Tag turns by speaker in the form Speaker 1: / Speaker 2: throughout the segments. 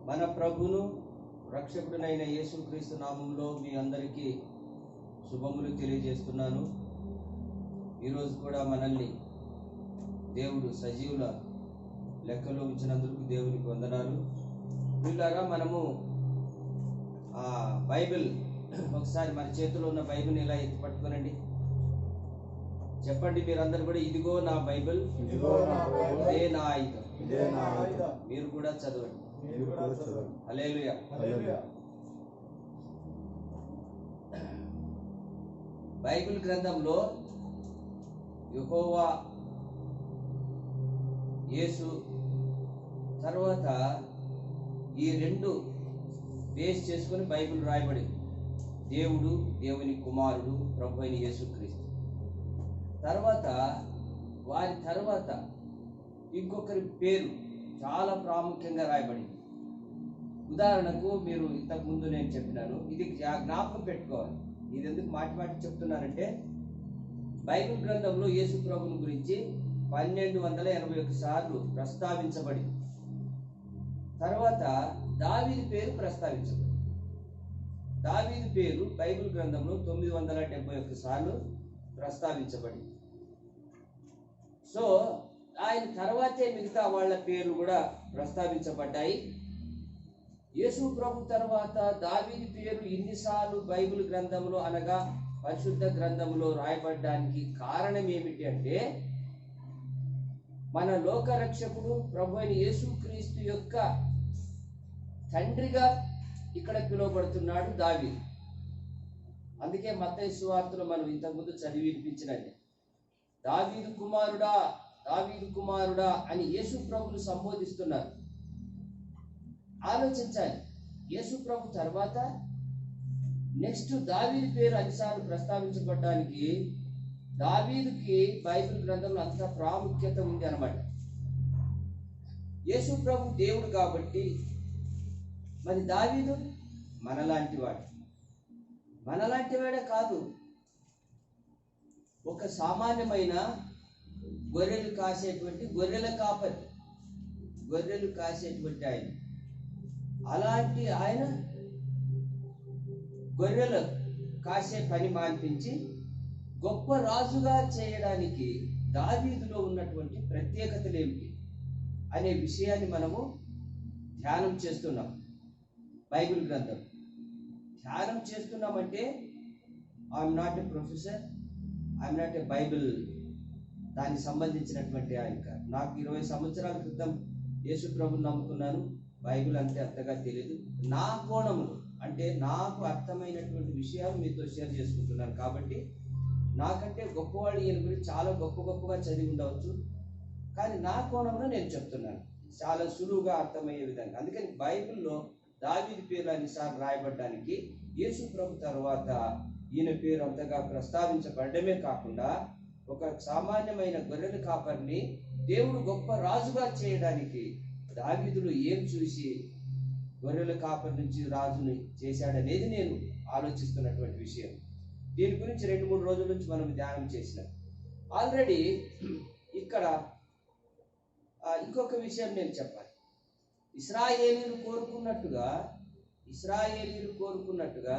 Speaker 1: మన ప్రభును రక్షకుడినైన యేసుక్రీస్తు నామంలో మీ అందరికీ శుభములు తెలియజేస్తున్నాను. ఈరోజు కూడా మనల్ని దేవుడు సజీవుల లెక్కలో ఉంచినందుకు దేవునికి వందనాలు. వీళ్ళారా మనము బైబిల్ ఒకసారి మన చేతిలో ఉన్న బైబిల్ని ఇలా ఎత్తి పట్టుకోనండి. చెప్పండి మీరందరూ కూడా, ఇదిగో నా బైబిల్, ఇదే నా ఆయుధం. మీరు కూడా చదవండి. హల్లెలూయా. బైబిల్ గ్రంథంలో యెహోవా, యేసు తర్వాత ఈ రెండు బేస్ చేసుకొని బైబిల్ రాయబడింది. దేవుడు, దేవుని కుమారుడు, ప్రభు అయిన యేసుక్రీస్తు. తర్వాత వారి తర్వాత ఇంకొకరి పేరు చాలా ప్రాముఖ్యంగా రాయబడింది. ఉదాహరణకు మీరు ఇంతకుముందు నేను చెప్పినాను, ఇది జ్ఞాపకం పెట్టుకోవాలి. ఇది ఎందుకు మాటి మాటి చెప్తున్నానంటే, బైబిల్ గ్రంథంలో యేసు ప్రభుని గురించి 1281 సార్లు ప్రస్తావించబడింది. తర్వాత దావీదు పేరు ప్రస్తావించబడింది. దావీదు పేరు బైబిల్ గ్రంథంలో 971 సార్లు ప్రస్తావించబడింది. సో ఆయన తర్వాతే మిగతా వాళ్ళ పేర్లు కూడా ప్రస్తావించబడ్డాయి. యేసు ప్రభు తర్వాత దావీదు పేరు ఇన్నిసార్లు బైబిల్ గ్రంథంలో అనగా పరిశుద్ధ గ్రంథంలో రాయబడడానికి కారణం ఏమిటి అంటే, మన లోకరక్షకుడు ప్రభు అయిన యేసుక్రీస్తు యొక్క తండ్రిగా ఇక్కడ పిలువబడుతున్నాడు దావీదు. అందుకే మత్తయి సువార్తలో మనం ఇంతకుముందు చదివి వినిపించినది, దావీదు కుమారుడా, దావీదు కుమారుడా అని యేసు ప్రభును సంబోధిస్తున్నారు. ఆలోచించాలి, యేసు ప్రభు తర్వాత నెక్స్ట్ దావీదు పేరు అన్నిసార్లు ప్రస్తావించబడడానికి దావీదుకి బైబిల్ గ్రంథంలో అంత ప్రాముఖ్యత ఉంది అన్నమాట. యేసు ప్రభు దేవుడు కాబట్టి, మరి దావీదు మనలాంటి వాడు. మనలాంటి వాడే కాదు, ఒక సామాన్యమైన గొర్రెలు కాసేటువంటి గొర్రెల కాపరి, గొర్రెలు కాసేటువంటి ఆయన. అలాంటి ఆయన గొర్రెలు కాసే పని మాన్పించి గొప్ప రాజుగా చేయడానికి దావీదులో ఉన్నటువంటి ప్రత్యేకతలు ఏమిటి అనే విషయాన్ని మనము ధ్యానం చేస్తున్నాం. బైబిల్ గ్రంథం ధ్యానం చేస్తున్నామంటే, I'm not a professor, I'm not a Bible దానికి సంబంధించినటువంటి ఆయన కాదు. నాకు 20 సంవత్సరాల క్రితం యేసు ప్రభుని నమ్ముకున్నాను. బైబిల్ అంటే అంతగా తెలియదు. నా కోణములు అంటే నాకు అర్థమైనటువంటి విషయాలు మీతో షేర్ చేసుకుంటున్నాను. కాబట్టి నాకంటే గొప్పవాళ్ళు ఈయన గురించి చాలా గొప్పగా చదివి ఉండవచ్చు, కానీ నా కోణంలో నేను చెప్తున్నాను చాలా సులువుగా అర్థమయ్యే విధంగా. అందుకని బైబిల్లో దావీదు పేరు అన్నిసార్లు రాయబడడానికి యేసు ప్రభు తర్వాత ఈయన పేరు అంతగా ప్రస్తావించబడమే కాకుండా, ఒక సామాన్యమైన గొర్రెల కాపరిని దేవుడు గొప్ప రాజుగా చేయడానికి దావీదులో ఏం చూసి గొర్రెల కాపరి నుంచి రాజుని చేశాడనేది నేను ఆలోచిస్తున్నటువంటి విషయం. దీని గురించి 2-3 రోజుల నుంచి మనం ధ్యానం చేసినాం. ఆల్రెడీ ఇక్కడ ఇంకొక విషయం నేను చెప్పాలి. ఇశ్రాయేలీయులు కోరుకున్నట్టుగా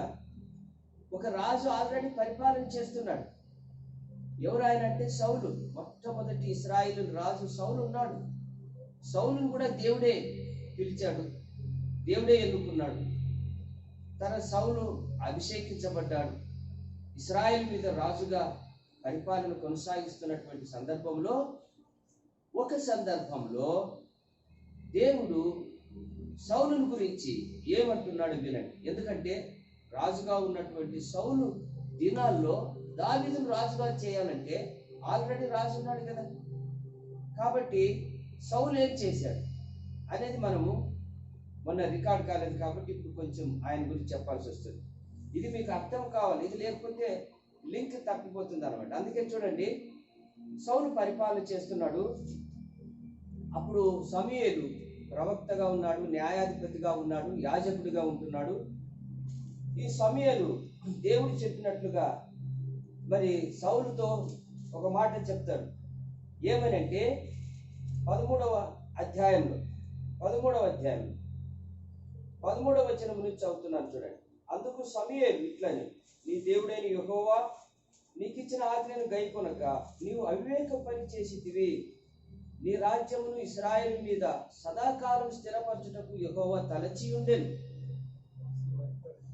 Speaker 1: ఒక రాజు ఆల్రెడీ పరిపాలన చేస్తున్నాడు. ఎవరు ఆయన అంటే సౌలు. మొట్టమొదటి ఇశ్రాయేలు రాజు సౌలు ఉన్నాడు. సౌలును కూడా దేవుడే పిలిచాడు, దేవుడే ఎన్నుకున్నాడు. సౌలు అభిషేకించబడ్డాడు. ఇశ్రాయేలు మీద రాజుగా పరిపాలన కొనసాగిస్తున్నటువంటి సందర్భంలో దేవుడు సౌలుని గురించి ఏమంటున్నాడు వినండి. ఎందుకంటే రాజుగా ఉన్నటువంటి సౌలు దినాల్లో దావీదును రాజుగా చేయాలంటే ఆల్రెడీ రాజు ఉన్నాడు కదా. కాబట్టి సౌలు ఏం చేశాడు అనేది మనము మొన్న రికార్డ్ కాలేదు కాబట్టి ఇప్పుడు కొంచెం ఆయన గురించి చెప్పాల్సి వస్తుంది. ఇది మీకు అర్థం కావాలి, ఇది లేకపోతే లింక్ తప్పిపోతుంది అనమాట. అందుకే చూడండి, సౌలు పరిపాలన చేస్తున్నాడు. అప్పుడు సమూయేలు ప్రవక్తగా ఉన్నాడు, న్యాయాధిపతిగా ఉన్నాడు, యాజకుడిగా ఉంటున్నాడు. ఈ సమూయేలు దేవుడు చెప్పినట్లుగా మరి సౌలుతో ఒక మాట చెప్తాడు. ఏమనంటే 13వ అధ్యాయంలో 13వ వచనం నుంచి చదువుతున్నాను చూడండి. అందుకు సమూయేలు ఇట్లని, నీ దేవుడైన యెహోవా నీకిచ్చిన ఆజ్ఞను గైకొనక నీవు అవివేక పని చేసితివి. నీ రాజ్యమును ఇశ్రాయేలు మీద సదాకాలం స్థిరపరచుటకు యెహోవా తలచి ఉండెను.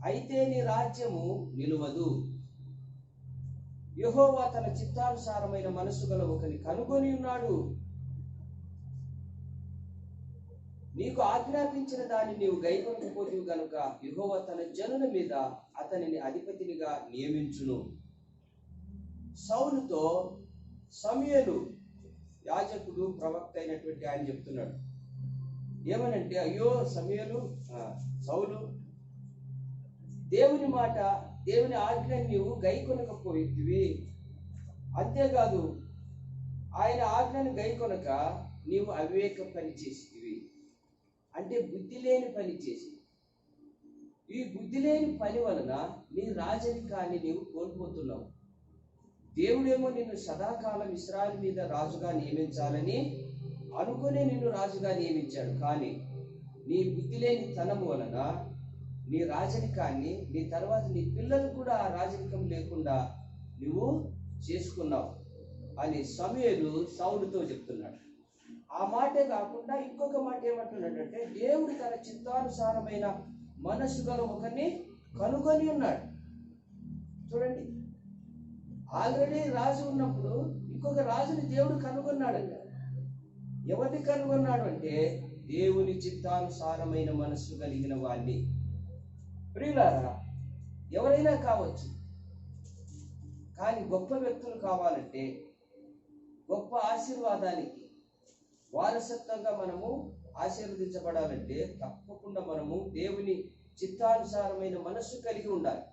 Speaker 1: అయితే నీ రాజ్యము నిలువదు. యెహోవా తన చిత్తానుసారమైన మనస్సు గల ఒకని కనుగొని ఉన్నాడు. నీకు ఆజ్ఞాపించిన దాన్ని నీవు గైకొనకపోతివి గనుక యెహోవా తన జనుల మీద అతనిని అధిపతినిగా నియమించును. సౌలుతో సమూయేలు యాజకుడు ప్రవక్త అయినటువంటి ఆయన చెప్తున్నాడు. ఏమనంటే, అయ్యో సమూయేలు, సౌలు, దేవుని మాట, దేవుని ఆజ్ఞని నీవు గైకొనకపోయితివి. అంతేకాదు ఆయన ఆజ్ఞను గైకొనక నీవు అవివేక పని చేసితివి. అంటే బుద్ధి లేని పని చేసి, ఈ బుద్ధి లేని పని వలన నీ రాజరికాన్ని నీవు కోల్పోతున్నావు. దేవుడేమో నిన్ను సదాకాలం ఇశ్రాయేలు మీద రాజుగా నియమించాలని అనుకునే నిన్ను రాజుగా నియమించాడు. కానీ నీ బుద్ధి లేని తనము వలన నీ రాజరికాన్ని, నీ తర్వాత నీ పిల్లలు కూడా ఆ రాజరికం లేకుండా నువ్వు చేసుకున్నావు అని సమూయేలు సౌలుతో చెప్తున్నాడు. ఆ మాటే కాకుండా ఇంకొక మాట ఏమంటున్నాడంటే, దేవుడు తన చిత్తానుసారమైన మనస్సు గల ఒకరిని కనుగొని ఉన్నాడు. చూడండి, ఆల్రెడీ రాజు ఉన్నప్పుడు ఇంకొక రాజుని దేవుడు కనుగొన్నాడంట. ఎవరిని కనుగొన్నాడు అంటే, దేవుని చిత్తానుసారమైన మనస్సు కలిగిన వాణ్ణి. ప్రియులారా, ఎవరైనా కావచ్చు, కానీ గొప్ప వ్యక్తులు కావాలంటే, గొప్ప ఆశీర్వాదానికి వారసత్వంగా మనము ఆశీర్వదించబడాలంటే తప్పకుండా మనము దేవుని చిత్తానుసారమైన మనస్సు కలిగి ఉండాలి.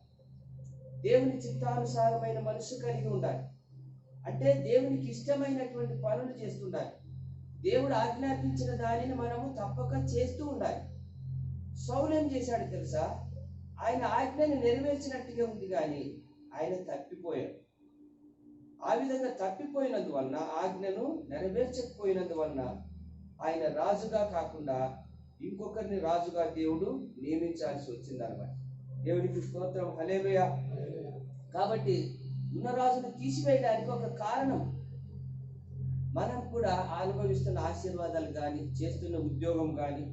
Speaker 1: దేవుని చిత్తానుసారమైన మనస్సు కలిగి ఉండాలి అంటే దేవునికి ఇష్టమైనటువంటి పనులు చేస్తుండాలి. దేవుడు ఆజ్ఞాపించిన దానిని మనము తప్పక చేస్తూ ఉండాలి. సౌలు ఏం చేశాడు తెలుసా? ఆయన ఆజ్ఞని నెరవేర్చినట్టుగా ఉంది, కానీ ఆయన తప్పిపోయాడు. ఆ విధంగా తప్పిపోయినందువలన, ఆజ్ఞను నెరవేర్చకపోయినందువలన ఆయన రాజుగా కాకుండా ఇంకొకరిని రాజుగా దేవుడు నియమించాల్సి వచ్చిందన్నమాట. దేవుడికి స్తోత్రం, హల్లెలూయా. కాబట్టి ఉన్న రాజును తీసివేయడానికి ఒక కారణం, మనం కూడా అనుభవిస్తున్న ఆశీర్వాదాలు కానీ, చేస్తున్న ఉద్యోగం కానీ,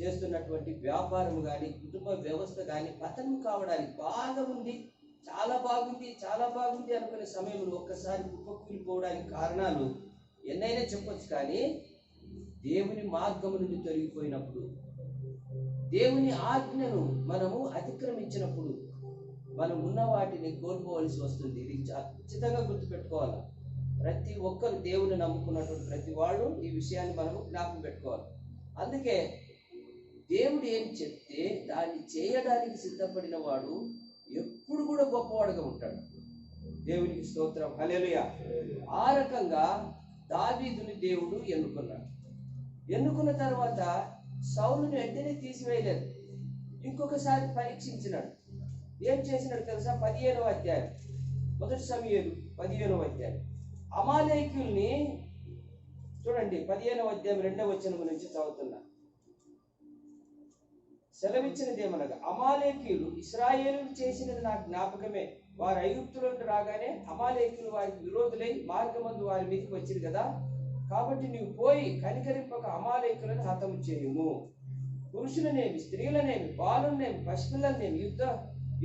Speaker 1: చేస్తున్నటువంటి వ్యాపారం కానీ, కుటుంబ వ్యవస్థ కానీ పతనం కావడానికి బాగా ఉంది, చాలా బాగుంది, చాలా బాగుంది అనుకునే సమయంలో ఒక్కసారి కుప్పకూలిపోవడానికి కారణాలు ఎన్నైనా చెప్పొచ్చు. కానీ దేవుని మార్గము నుండి తొలగిపోయినప్పుడు, దేవుని ఆజ్ఞను మనము అతిక్రమించినప్పుడు మనం ఉన్న వాటిని కోల్పోవలసి వస్తుంది. ఇది ఖచ్చితంగా గుర్తుపెట్టుకోవాలి. ప్రతి ఒక్కరు దేవుని నమ్ముకున్నటువంటి ప్రతి వాడు ఈ విషయాన్ని మనము జ్ఞాపకం పెట్టుకోవాలి. అందుకే దేవుడు ఏం చెప్తే దాన్ని చేయడానికి సిద్ధపడిన వాడు ఎప్పుడు కూడా గొప్పవాడుగా ఉంటాడు. దేవునికి స్తోత్రం, హల్లెలూయా. ఆ రకంగా దావీదుని దేవుడు ఎన్నుకున్నాడు. ఎన్నుకున్న తర్వాత సౌలుని వెంటనే తీసివేయలేదు, ఇంకొకసారి పరీక్షించినాడు. ఏం చేసినాడు తెలుసా? 15వ అధ్యాయం, మొదటి సమూయేలు 15వ అధ్యాయం, అమాలేకీయుల్ని చూడండి. 15వ అధ్యాయం 2వ వచనం నుంచి చదువుతున్నా. సెలవిచ్చినది ఏమనగా, అమాలేకీయులు ఇశ్రాయేలు చేసినది నాకు జ్ఞాపకమే. వారు ఐగుప్తులోకి రాగానే అమాలేకీయులు వారికి విరోధులై మార్గమందు వారి మీదకి వచ్చింది కదా. కాబట్టి నీవు పోయి కనికరింపక అమాలేకీయులను హతము చేయుము. పురుషులనేమి, స్త్రీలనేమి, బాలులనేమి, పసిపిల్లలనేమి,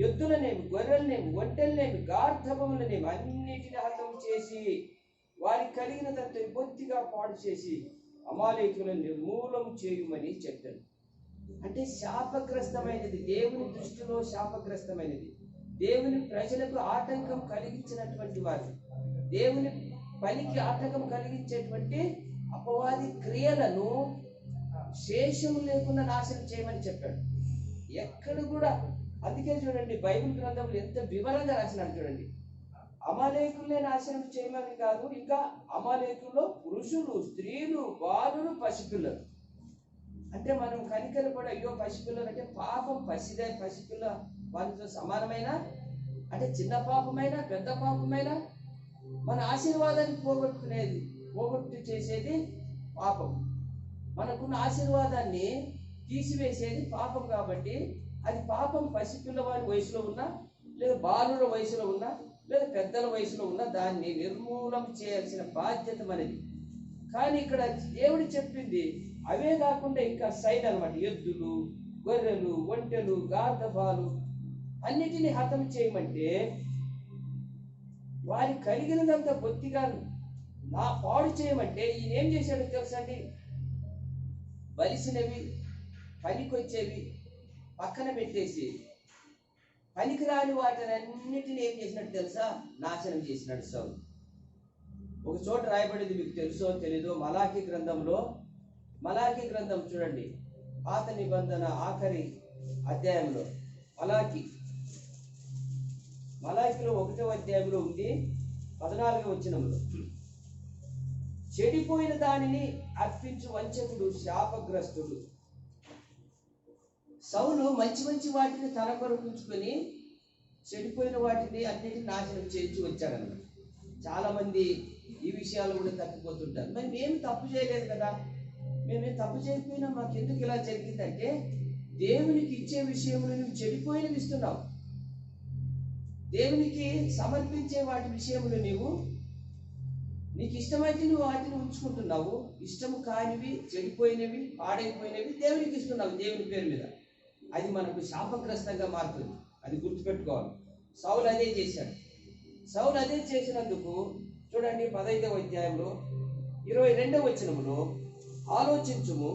Speaker 1: ఎద్దులనేమి, గొర్రెలనేమి, ఒంటెలనేమి, గార్ధబములనేమి అన్నిటిని హతము చేసి వారికి కలిగినదంతా బొత్తిగా పాడు చేసి అమాలేకీయులను నిర్మూలం చేయుమని చెప్పాను. అంటే శాపగ్రస్తమైనది, దేవుని దృష్టిలో శాపగ్రస్తమైనది, దేవుని ప్రజలకు ఆటంకం కలిగించినటువంటి వారు, దేవుని పనికి ఆటంకం కలిగించేటువంటి అపవాది క్రియలను శేషం లేకుండా నాశనం చేయమని చెప్పాడు. ఎక్కడ కూడా. అందుకే చూడండి, బైబిల్ గ్రంథంలో ఎంత వివరంగా రాసినాడు చూడండి. అమాలేకుల్నే నాశనం చేయమని కాదు, ఇంకా అమాలేకుల్లో పురుషులు, స్త్రీలు, బాలులు, పసిపిల్లలు. అంటే మనం కనికరపడి, అయ్యో పసిపిల్లలు అంటే పాపం, పసిపిల్ల వాళ్ళతో సమానమైన, అంటే చిన్న పాపమైనా పెద్ద పాపమైనా మన ఆశీర్వాదాన్ని పోగొట్టు చేసేది పాపం. మనకున్న ఆశీర్వాదాన్ని తీసివేసేది పాపం. కాబట్టి అది పాపం పసిపిల్లవాడి వయసులో ఉన్నా, లేదా బాలుల వయసులో ఉన్నా, లేదా పెద్దల వయసులో ఉన్నా దాన్ని నిర్మూలం చేయాల్సిన బాధ్యత మనది. కానీ ఇక్కడ దేవుడు చెప్పింది అవే కాకుండా ఇంకా సైడ్ అనమాట. ఎద్దులు, గొర్రెలు, ఒంటెలు, గార్ధబాలు అన్నిటినీ హతం చేయమంటే వారి కలిగినదంతా బొత్తిగా నా పాడు చేయమంటే ఈయన ఏం చేశాడో తెలుసా అండి? బలిసినవి, పనికొచ్చేవి పక్కన పెట్టేసి పనికిరాని వాటిని అన్నిటిని ఏం చేసినట్టు తెలుసా? నాశనం చేసినాడు సౌలు. ఒక చోట రాయబడింది, మీకు తెలుసో తెలీదో, మలాకీ గ్రంథం చూడండి, పాత నిబంధన ఆఖరి అధ్యాయంలో మలాకీలో 1వ అధ్యాయంలో ఉంది 14వ వచనంలో, చెడిపోయిన దానిని అర్పించు వంచకుడు శాపగ్రస్తుడు. సౌలు మంచి మంచి వాటిని తన కొరకు ఉంచుకొని చెడిపోయిన వాటిని అన్నిటిని నాశనం చేయించి వచ్చాడన్నమాట. చాలా మంది ఈ విషయాలు కూడా తప్పిపోతుంటారు. మరి మేము తప్పు చేయలేదు కదా, మేమేం తప్పు చేయకపోయినా మాకు ఎందుకు ఇలా జరిగిందంటే, దేవునికి ఇచ్చే విషయంలో నువ్వు చెడిపోయినవి ఇస్తున్నావు. దేవునికి సమర్పించే వాటి విషయంలో నీకు ఇష్టమైతే నువ్వు వాటిని ఉంచుకుంటున్నావు. ఇష్టము కానివి, చెడిపోయినవి, పాడైపోయినవి దేవునికి ఇస్తున్నావు దేవుని పేరు మీద. అది మనకు శాపగ్రస్తంగా మారుతుంది. అది గుర్తుపెట్టుకోవాలి. సౌలు అదే చేశాడు. సౌలు అదే చేసినందుకు చూడండి 15వ అధ్యాయంలో 22వ వచనంలో, ఆలోచించుము,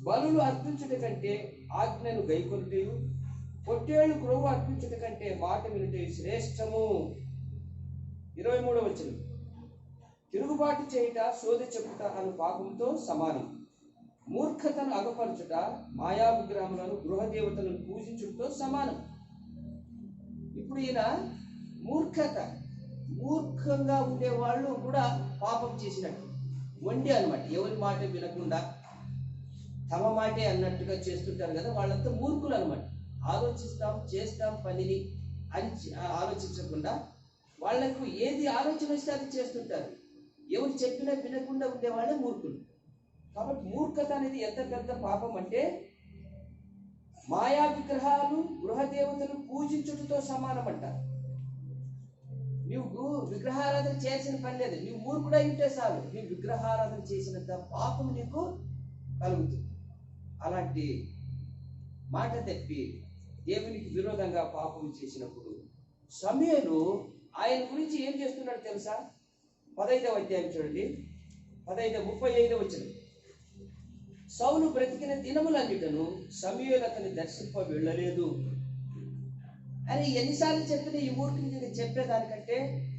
Speaker 1: బలులు అర్పించుట కంటే ఆజ్ఞను గైకొనుటయు, పొట్టేళ్ళు క్రొవ్వు అర్పించుట కంటే మాట వినుటయు శ్రేష్టము. 23వ వచనం, తిరుగుబాటు చేయుట, శోధ చెప్పుట అను పాపంతో సమానం. మూర్ఖతను అగపరచుట, మాయా విగ్రహములను, గృహదేవతలను పూజించుటతో సమానం. ఇప్పుడు ఈయన మూర్ఖంగా ఉండే వాళ్ళు కూడా పాపం చేసినట్టు, మొండి అనమాట. ఎవరి మాట వినకుండా తమ మాటే అన్నట్టుగా చేస్తుంటారు కదా, వాళ్ళంతా మూర్ఖులు అనమాట. ఆలోచిస్తాం, చేస్తాం పనిని అని ఆలోచించకుండా వాళ్లకు ఏది ఆలోచన వస్తే అది చేస్తుంటారు. ఎవరు చెప్పినా వినకుండా ఉండేవాళ్ళే మూర్ఖులు. కాబట్టి మూర్ఖత అనేది ఎంత పెద్ద పాపం అంటే, మాయా విగ్రహాలు, గృహదేవతలు పూజించుటతో సమానం అంటారు. నువ్వు విగ్రహారాధన చేసిన పని లేదు, నువ్వు మూర్ఖుడై ఉంటే చాలు, నువ్వు విగ్రహారాధన చేసినంత పాపం నీకు కలుగుతుంది. అలాంటి మాట తప్పి దేవునికి విరోధంగా పాపం చేసినప్పుడు సమూయేలు ఆయన గురించి ఏం చేస్తున్నాడు తెలుసా? 15వ అధ్యాయం చూడండి, 35వ వచనం, సౌలు బ్రతికిన దినములన్నిటను సమూయేలు అతన్ని దర్శింప వెళ్ళలేదు అని ఎన్నిసార్లు చెప్పిన ఈ మూర్ఖునికి చెప్పేదానికంటే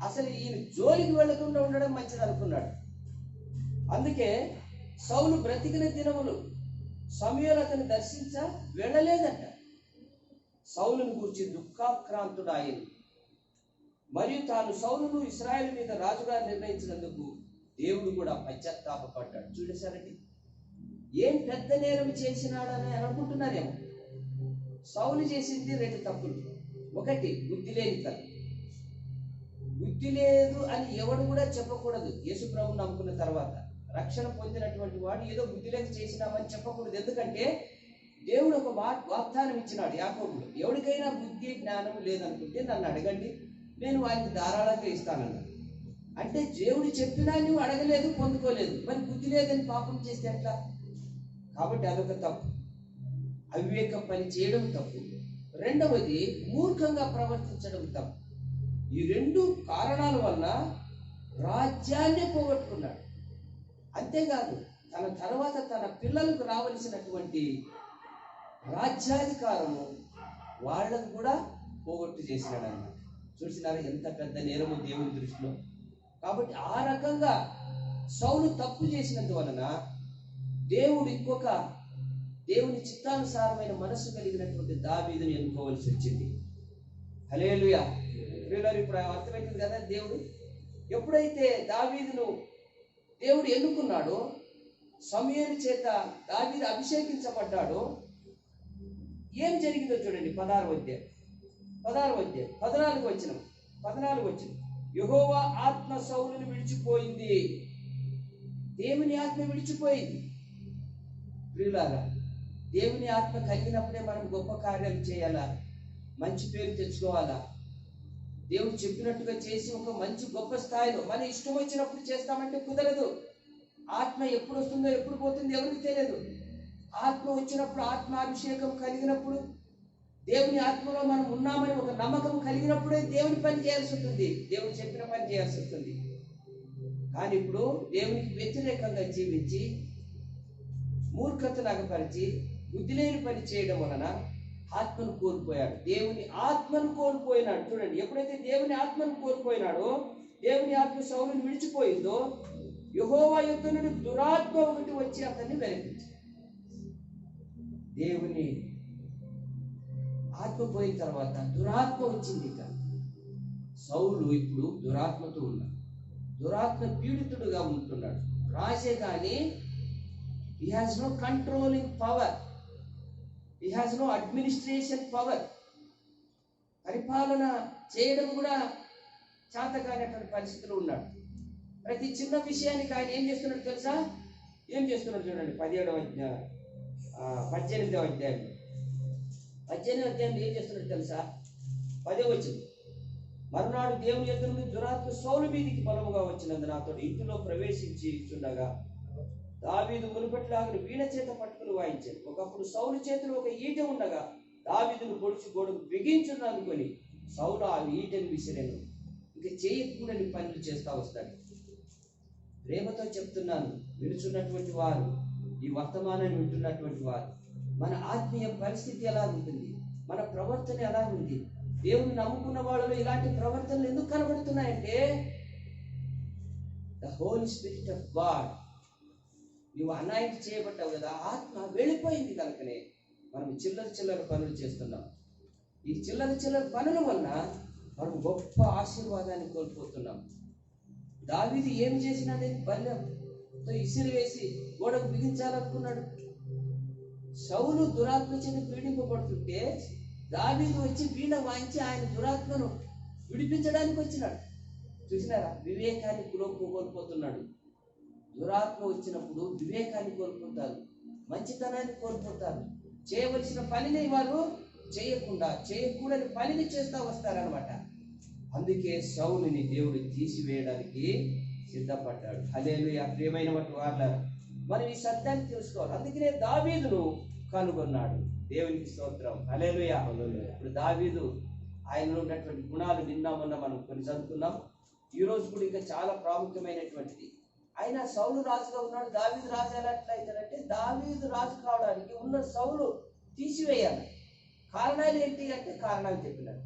Speaker 1: అసలు ఈయన జోలికి వెళ్లకుండా ఉండడం మంచిది అనుకున్నాడు. అందుకే సౌలు బ్రతికిన దినములు సమూయేలు అతన్ని దర్శించ వెళ్ళలేదంట. సౌలును గూర్చి దుఃఖాక్రాంతుడు ఆయన, మరియు తాను సౌలును ఇశ్రాయేలు మీద రాజుగా నిర్ణయించినందుకు దేవుడు కూడా పశ్చాత్తాపడ్డాడు. చూడేశారండి, ఏం పెద్ద నేరం చేసినాడని అనుకుంటున్నారేమో. సౌలు చేసింది 2 తప్పులు. ఒకటి, బుద్ధి లేని తనం. బుద్ధి లేదు అని ఎవడు కూడా చెప్పకూడదు. యేసు ప్రభువుని నమ్ముకున్న తర్వాత రక్షణ పొందినటువంటి వాడు ఏదో బుద్ధి లేక చేసినామని చెప్పకూడదు. ఎందుకంటే దేవుడు ఒక వాగ్దానం ఇచ్చినాడు యాకోబులో, ఎవరికైనా బుద్ధి జ్ఞానం లేదనుకుంటే నన్ను అడగండి, నేను వారికి ధారాళంగా ఇస్తానన్నాడు. అంటే దేవుడు చెప్పినా నువ్వు అడగలేదు, పొందుకోలేదు, మరి బుద్ధి లేదని పాపం చేస్తే ఎట్లా? కాబట్టి అదొక తప్పు. అవివేకం పని చేయడం తప్పు. రెండవది, మూర్ఖంగా ప్రవర్తించడం తప్పు. ఈ 2 కారణాల వల్ల రాజ్యాన్ని పోగొట్టుకున్నాడు. అంతేకాదు తన తర్వాత తన పిల్లలకు రావలసినటువంటి రాజ్యాధికారము వాళ్ళకు కూడా పోగొట్టు చేసినాడు అన్నమాట. చూసినారా ఎంత పెద్ద నేరము దేవుని దృష్టిలో. కాబట్టి ఆ రకంగా సౌలు తప్పు చేసినందువలన దేవుడు దేవుని చిత్తానుసారమైన మనస్సు కలిగినటువంటి దావీదుని ఎన్నుకోవాల్సి వచ్చింది. హల్లెలూయా. ఇప్పుడు అర్థమవుతుంది కదా. దేవుడు ఎప్పుడైతే దావీదును దేవుడు ఎన్నుకున్నాడో, సమూయేలు చేత దావీదు అభిషేకించబడ్డాడో, ఏం జరిగిందో చూడండి. 16వ అధ్యాయం 14వ వచనం, యెహోవా ఆత్మ సౌలును విడిచిపోయింది. దేవుని ఆత్మ విడిచిపోయింది. ప్రియులారా, దేవుని ఆత్మ కలిగినప్పుడే మనం గొప్ప కార్యాలు చేయాలా, మంచి పేరు తెచ్చుకోవాలా. దేవుడు చెప్పినట్టుగా చేసి ఒక మంచి గొప్ప స్థాయిలో మన ఇష్టం వచ్చినప్పుడు చేస్తామంటే కుదరదు. ఆత్మ ఎప్పుడు వస్తుందో ఎప్పుడు పోతుందో ఎవరికి తెలియదు. ఆత్మ వచ్చినప్పుడు, ఆత్మాభిషేకం కలిగినప్పుడు, దేవుని ఆత్మలో మనం ఉన్నామని ఒక నమ్మకం కలిగినప్పుడే దేవుని పని చేయాల్సి ఉంటుంది, దేవుడు చెప్పిన పని చేయాల్సి ఉంటుంది. కానీ ఇప్పుడు దేవునికి వ్యతిరేకంగా జీవించి, మూర్ఖతను అగపరిచి, బుద్ధి లేని పని చేయడం వలన ఆత్మను కోల్పోయాడు. దేవుని ఆత్మను కోల్పోయినాడు. చూడండి, ఎప్పుడైతే దేవుని ఆత్మను కోల్పోయినాడో, దేవుని ఆత్మ సౌలుని విడిచిపోయిందో, యెహోవా యొద్ద నుండి దురాత్మ ఒకటి వచ్చి అతన్ని వెలిగించింది. దేవుని ఆత్మ పోయిన తర్వాత దురాత్మ వచ్చింది. ఇక సౌలు ఇప్పుడు దురాత్మతో ఉన్నాడు, దురాత్మ పీడితుడుగా ఉంటున్నాడు. రాజే కానీ he has no controlling power, he has no administration power. పరిపాలన చేయడం కూడా చేతకానటువంటి పరిస్థితిలో ఉన్నాడు. ప్రతి చిన్న విషయానికి ఆయన ఏం చేస్తున్నాడు తెలుసా? ఏం చేస్తున్నాడు చూడండి, 18వ అధ్యాయంలో ఏం చేస్తున్నాడు తెలుసా? 10వ వచనం, మరునాడు దేవుని యొద్ద నుండి దురాత్మ సౌలు మీదికి బలముగా వచ్చినందున అతడు ఇంటిలో ప్రవేశించి చుండగా దావీదు మునుపట్లాగా వీణ చేత పట్టుకుని వాయించాడు. ఒకప్పుడు సౌలు చేతిలో ఒక ఈట ఉండగా దావీదును పొడిచి గోడకు బిగించున్ననుకొని సౌలు ఆ ఈటను విసిరెను. ఇక చేయకూడని పనులు చేస్తా వస్తాడు. ప్రేమతో చెప్తున్నాను, వినుచున్నటువంటి వారు, ఈ వర్తమానాన్ని వింటున్నటువంటి వారు, మన ఆత్మీయ పరిస్థితి ఎలా ఉంటుంది, మన ప్రవర్తన ఎలా ఉంది? దేవుని నమ్ముకున్న వాళ్ళలో ఇలాంటి ప్రవర్తనలు ఎందుకు కనబడుతున్నాయంటే, the Holy Spirit of God, నువ్వు అనాయింట్ చేయబడ్డావు కదా, ఆత్మ వెళ్ళిపోయింది కనుకనే మనం చిల్లర పనులు చేస్తున్నాం. ఈ చిల్లర పనుల వలన మనం గొప్ప ఆశీర్వాదాన్ని కోల్పోతున్నాం. దావీదు ఏం చేసినాడే, బల్లెంతో ఇసిరి వేసి గోడకు బిగించాలనుకున్నాడు. సౌలు దురాత్మ చేత పీడింపబడుతుంటే దావీదు వచ్చి వీణ వాయించి ఆయన దురాత్మను విడిపించడానికి వచ్చినాడు. చూసినారా? వివేకాన్ని కోల్పోతున్నాడు. దురాత్మ వచ్చినప్పుడు వివేకాన్ని కోల్పోతారు, మంచితనాన్ని కోల్పోతారు. చేయవలసిన పనిని వారు చేయకూడని పనిని చేస్తూ వస్తారనమాట. అందుకే సౌలుని దేవుడు తీసివేయడానికి సిద్ధపడ్డాడు. హల్లెలూయా. ప్రియమైన వారు, మనం ఈ సత్యాన్ని తెలుసుకోవాలి. అందుకనే దావీదును కనుగొన్నాడు. దేవునికి స్తోత్రం. హల్లెలూయా. ఇప్పుడు దావీదు ఆయనలో ఉన్నటువంటి గుణాలు నిన్న మనం కొన్ని చదువుకున్నాం. ఈ రోజు కూడా ఇంకా చాలా ప్రాముఖ్యమైనటువంటిది. ఆయన సౌలు రాజుగా ఉన్నాడు, దావీదు రాజు ఎలా ఎట్లయితాడంటే, దావీదు రాజు కావడానికి ఉన్న సౌలు తీసివేయాలి. కారణాలు ఏంటి అంటే కారణాలు చెప్పినాడు.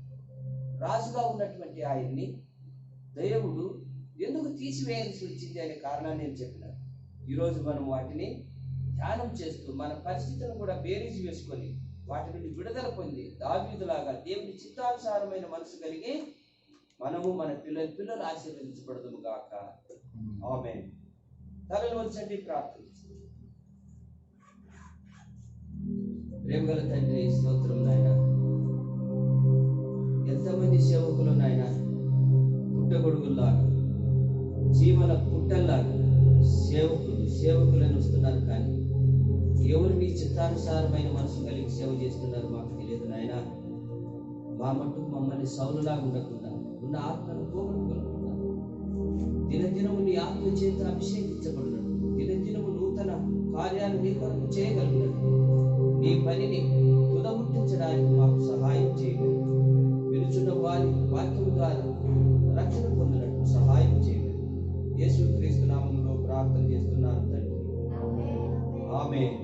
Speaker 1: రాజుగా ఉన్నటువంటి ఆయన్ని దేవుడు ఎందుకు తీసివేయాల్సి వచ్చింది అనే కారణాన్ని నేను చెప్పినాను. ఈరోజు మనం వాటిని ధ్యానం చేస్తూ మన పరిస్థితులను కూడా బేరీజు వేసుకొని వాటి నుండి విడుదల పొంది దావీదులాగా దేవుని చిత్తానుసారమైన మనసు కలిగి మనము మన పిల్లలు ఆశీర్వదించబడదుము గాక. ఆమేన్. తలలు వంచండి, ప్రార్థన. ప్రేమగల తండ్రి, స్తోత్రం నాయన. ఎంతమంది సేవకులు నాయన, పుట్టగొడుగుల్లాగా, చీమల పుట్టల్లాగా సేవకులను వస్తున్నారు, కానీ ఎవరు నీ చిత్తానుసారమైన మనసు కలిగి సేవ చేస్తున్నారు మాకు తెలియదు నాయన. మా మట్టుకు మమ్మల్ని సౌలులాగా ఉండకుండా ఉన్న ఆత్మను పోగొట్టుకుంటున్నారు. దినదినము నీ ఆత్మ చేత అభిషేకించబడినట్టు, దినదినము నూతన కార్యాలు నీ కొరకు చేయగలిగినట్టు, నీ పనిని తుదముట్టించడానికి మాకు సహాయం చేయగలరు. వినుచున్న వారి వాక్యం ద్వారా రక్షణ పొందినట్టు సహాయం చేయగలరు. యేసుక్రీస్తు నామములో ప్రార్థన చేస్తున్నాను తండ్రి. ఆమేన్.